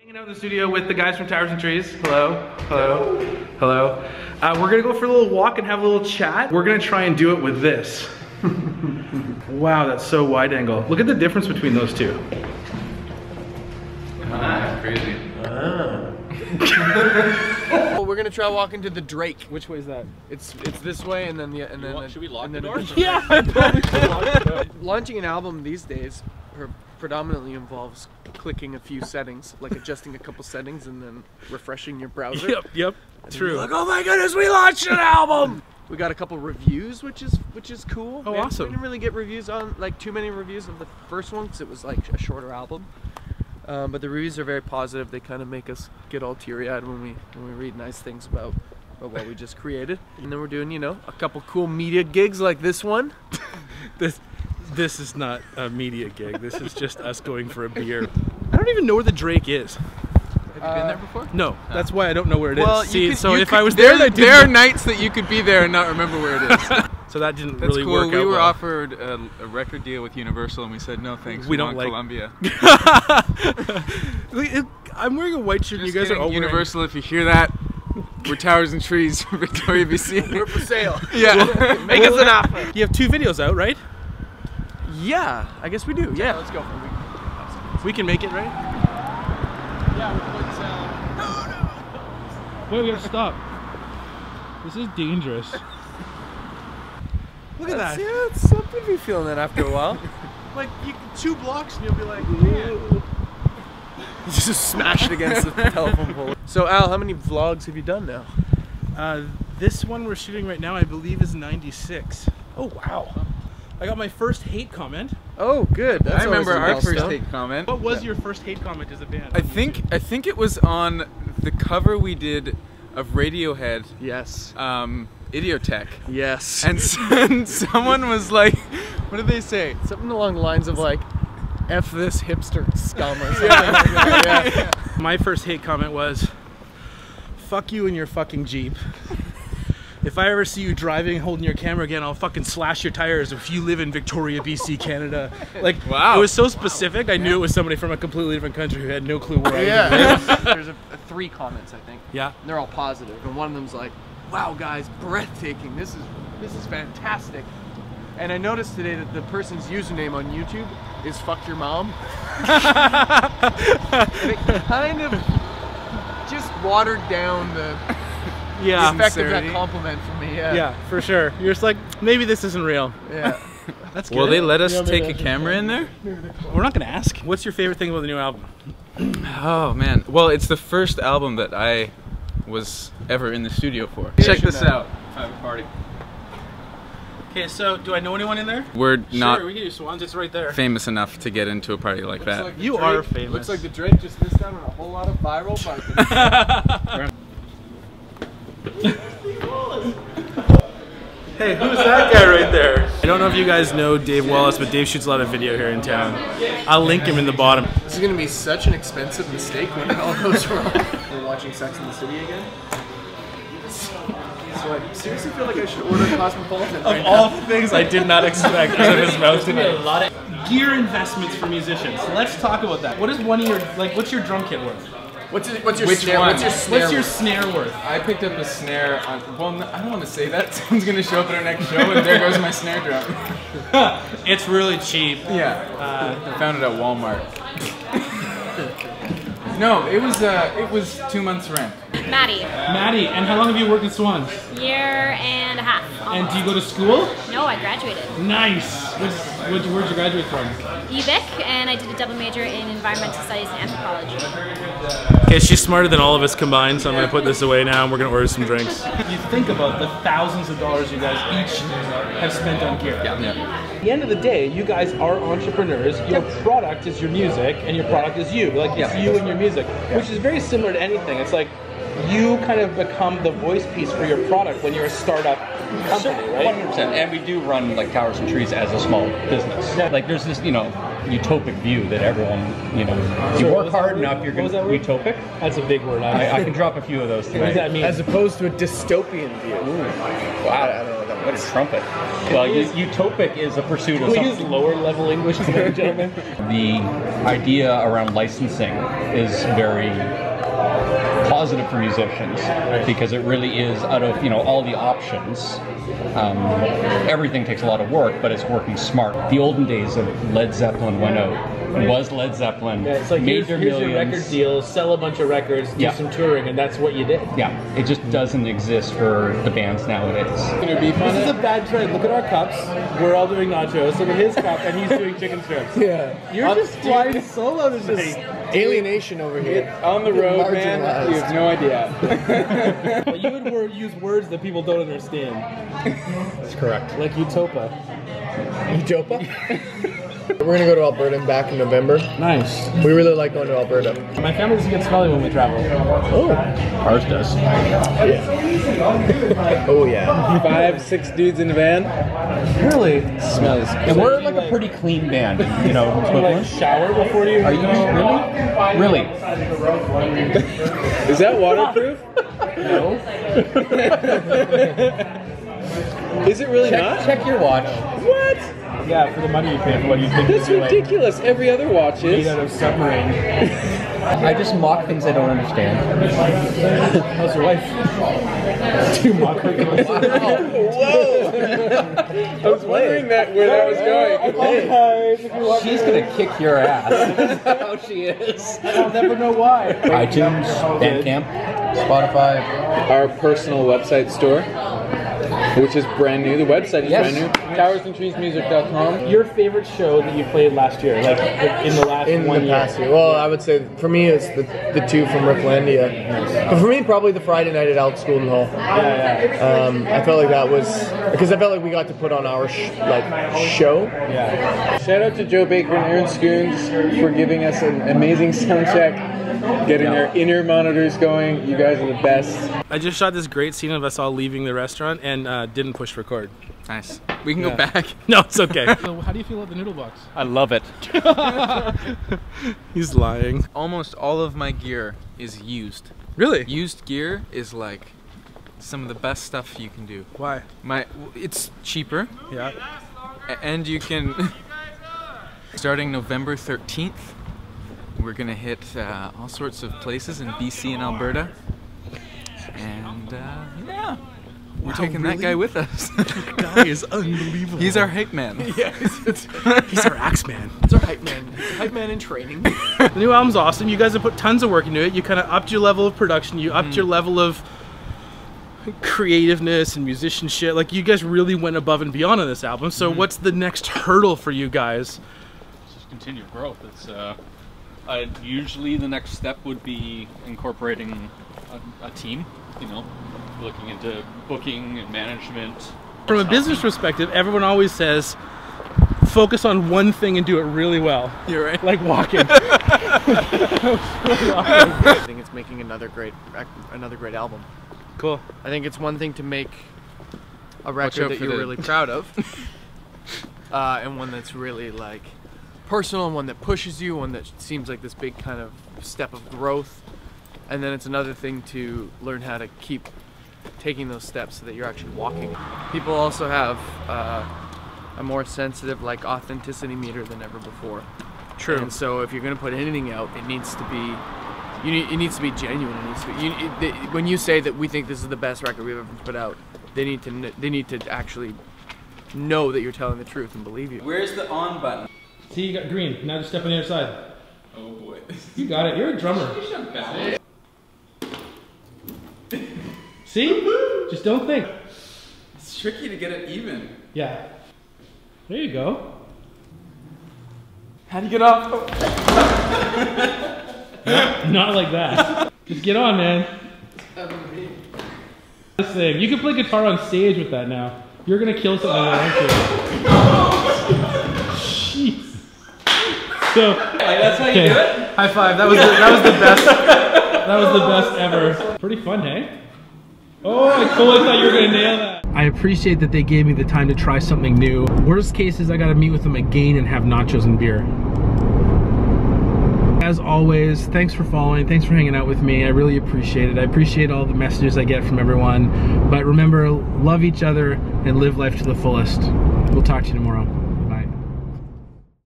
Hanging out in the studio with the guys from Towers and Trees. Hello, hello, hello. We're gonna go for a little walk and have a little chat. We're gonna try and do it with this. Wow, that's so wide angle. Look at the difference between those two. That's crazy. Well, we're gonna try walking to the Drake. Which way is that? It's this way, and then Should we lock the then doors? Yeah, I probably should lock it up. Launching an album these days predominantly involves clicking a few settings, like adjusting a couple settings and then refreshing your browser. Yep, true. Like, oh my goodness, we launched an album! We got a couple reviews, which is cool. Oh, awesome. We didn't really get reviews on, like, too many reviews of the first one because it was like a shorter album. But the reviews are very positive. They kind of make us get all teary-eyed when we read nice things about what we just created. And then we're doing, you know, a couple cool media gigs like this one. This is not a media gig. This is just us going for a beer. I don't even know where the Drake is. Have you been there before? No, that's why I don't know where it is. Well, See, if I was there, there are nights that you could be there and not remember where it is. So that didn't That's really cool. work out. We were well. offered a record deal with Universal, and we said no thanks. We don't want like Columbia. I'm wearing a white shirt. And you guys are all Universal. If you hear that, we're Towers and Trees from Victoria, BC. We're for sale. Yeah. Make us an offer. You have 2 videos out, right? Yeah, I guess we do. Yeah, let's go. We can make it, right? Yeah, we're putting sound. Wait, we have to stop. This is dangerous. Look at that. Yeah, it's something to be feeling that after a while. Like 2 blocks and you'll be like, man. Just smashed against the telephone pole. So Al, how many vlogs have you done now? This one we're shooting right now, I believe, is 96. Oh wow. I got my first hate comment. Oh good. That's I remember always a our first milestone. hate comment. What was your first hate comment as a band? I think it was on the cover we did of Radiohead. Yes. Idiotech. Yes. And someone was like, what did they say? Something along the lines of like, F this hipster scum or something like that. Yeah. My first hate comment was, fuck you and your fucking Jeep. If I ever see you driving, holding your camera again, I'll fucking slash your tires if you live in Victoria, BC, Canada. Like, wow. It was so specific, I knew it was somebody from a completely different country who had no clue where I was. Yeah. There's 3 comments, I think. Yeah. And they're all positive, and one of them's like, wow guys, breathtaking, this is fantastic. And I noticed today that the person's username on YouTube is fuck your mom. And it kind of just watered down the effect of that compliment for me. Yeah, for sure. You're just like, maybe this isn't real. Yeah. That's good. Will they let us take a camera in there? We're not gonna ask. What's your favorite thing about the new album? Oh man. Well, it's the first album that I was ever in the studio for. Check this out. I have a party. Okay, so do I know anyone in there? We're not Sure, we can do Swans. It's right there. famous enough to get into a party like that. Like You are famous. Looks like the Drake just missed out on a whole lot of viral marketing. Hey, who's that guy right there? I don't know if you guys know Dave Wallace, but Dave shoots a lot of video here in town. I'll link him in the bottom. This is gonna be such an expensive mistake when it all goes wrong. We're watching Sex and the City again. So I seriously feel like I should order Cosmopolitan right now. All the things I did not expect out of his mouth tonight. A lot of gear investments for musicians. Let's talk about that. What is one of your, what's your drum kit worth? What's your Which snare? one? What's your snare worth? I picked up a snare on, well, I don't want to say that. Someone's going to show up at our next show and there goes my snare drum. It's really cheap. Yeah, I found it at Walmart. No, it was 2 months rent. Maddie, Maddie, and how long have you worked at Swans? year and a half. And do you go to school? No, I graduated. Nice. Where'd you graduate from? UVic, and I did a double major in environmental studies and anthropology. Okay, she's smarter than all of us combined, so I'm gonna put this away now and we're gonna order some drinks. You think about the thousands of dollars you guys each have spent on gear. Yeah. At the end of the day, you guys are entrepreneurs. Your product is your music, and your product is you. Like, it's you and your music, which is very similar to anything. It's like, you kind of become the voice piece for your product when you're a startup company, right? 100%. And we do run like Towers and Trees as a small business. Yeah. Like there's this, you know, utopic view that everyone, you know, you work hard enough, you're going to utopic. That's a big word. I can drop a few of those tonight. What does that mean? As opposed to a dystopian view. Ooh, wow, I don't know what that means. What is trumpet? Well, utopic is a pursuit of Can we something. use lower level English, ladies and gentlemen? The idea around licensing is very positive for musicians because it really is out of, you know, all the options. Everything takes a lot of work, but it's working smart. The olden days of Led Zeppelin went out. It was Led Zeppelin. Yeah, it's like made here's their your millions. record deal, sell a bunch of records, do some touring, and that's what you did. Yeah, it just doesn't exist for the bands nowadays. This is a bad trend. Look at our cups. We're all doing nachos. Look at his cup, and he's doing chicken strips. Yeah. You're just flying solo tonight. Alienation over here. On the road, man, you have no idea. But you would use words that people don't understand. That's correct. Like Utopa. Utopa? We're gonna go to Alberta and back in November. Nice. We really like going to Alberta. My family doesn't get smelly when we travel. Oh. Ours does. Yeah. Oh yeah. 5, 6 dudes in the van. Really? Smells. And we're like a pretty clean band, you know. Do you like shower before you? Are you really? Is that waterproof? No. Is it really not? Check your watch. What? Yeah, for the money you pay for what you think That's is like ridiculous. Every other watch made is. out of submarine. I just mock things I don't understand. How's your wife? Do you mock her? Whoa! I was wondering where that was going. She's gonna kick your ass. That's how she is. I'll never know why. iTunes, Bandcamp, Spotify. Our personal website store, which is brand new. The website is brand new. TowersandTreesMusic.com. Your favorite show that you played last year, like in the last In 1 the year? past year. Well, I would say for me it's the two from Ricklandia. But for me, probably the Friday night at Elks Golden Hall. I felt like that was because I felt like we got to put on our show. Yeah. Shout out to Joe Baker and Aaron Scoons for giving us an amazing sound check, getting our inner monitors going. You guys are the best. I just shot this great scene of us all leaving the restaurant and didn't push record. Nice. We can go back. No, it's okay. So how do you feel about the noodle box? I love it. He's lying. Almost all of my gear is used. Really? Used gear is like some of the best stuff you can do. Why? It's cheaper. Yeah. And you can, starting November 13th, we're gonna hit all sorts of places in BC and Alberta. And yeah, we're taking that guy with us. That guy is unbelievable. He's our hype man. Yeah, he's our axe man. It's our hype man. Hype man in training. The new album's awesome. You guys have put tons of work into it. You kind of upped your level of production. You upped your level of creativeness and musicianship. Like, you guys really went above and beyond on this album. So what's the next hurdle for you guys? Just continue growth. It's usually the next step would be incorporating a team, you know, looking into booking and management. From a business perspective, everyone always says, focus on one thing and do it really well. You're right. Like walking. I think it's making another great album. Cool. I think it's one thing to make a out record that for you're the- really proud of, and one that's really like personal, and one that pushes you, one that seems like this big kind of step of growth. And then it's another thing to learn how to keep taking those steps so that you're actually walking. People also have a more sensitive like authenticity meter than ever before. True. And so if you're going to put anything out, it needs to be it needs to be genuine. It needs to be, when you say that we think this is the best record we've ever put out, they need to actually know that you're telling the truth and believe you. Where's the on button? See, you got green. Now just step on the other side. Oh boy. You got it. You're a drummer. See? Just don't think. It's tricky to get it even. Yeah. There you go. How do you get off? Not like that. Just get on, man. This thing. You can play guitar on stage with that now. You're gonna kill something like that. Jeez. So. That's how you do it? High five. That was the best. That was the best ever. Pretty fun, hey? Oh, I totally thought you were gonna nail that. I appreciate that they gave me the time to try something new. Worst case is I gotta meet with them again and have nachos and beer. as always, thanks for following, thanks for hanging out with me. I really appreciate it. I appreciate all the messages I get from everyone. But remember, love each other and live life to the fullest. We'll talk to you tomorrow.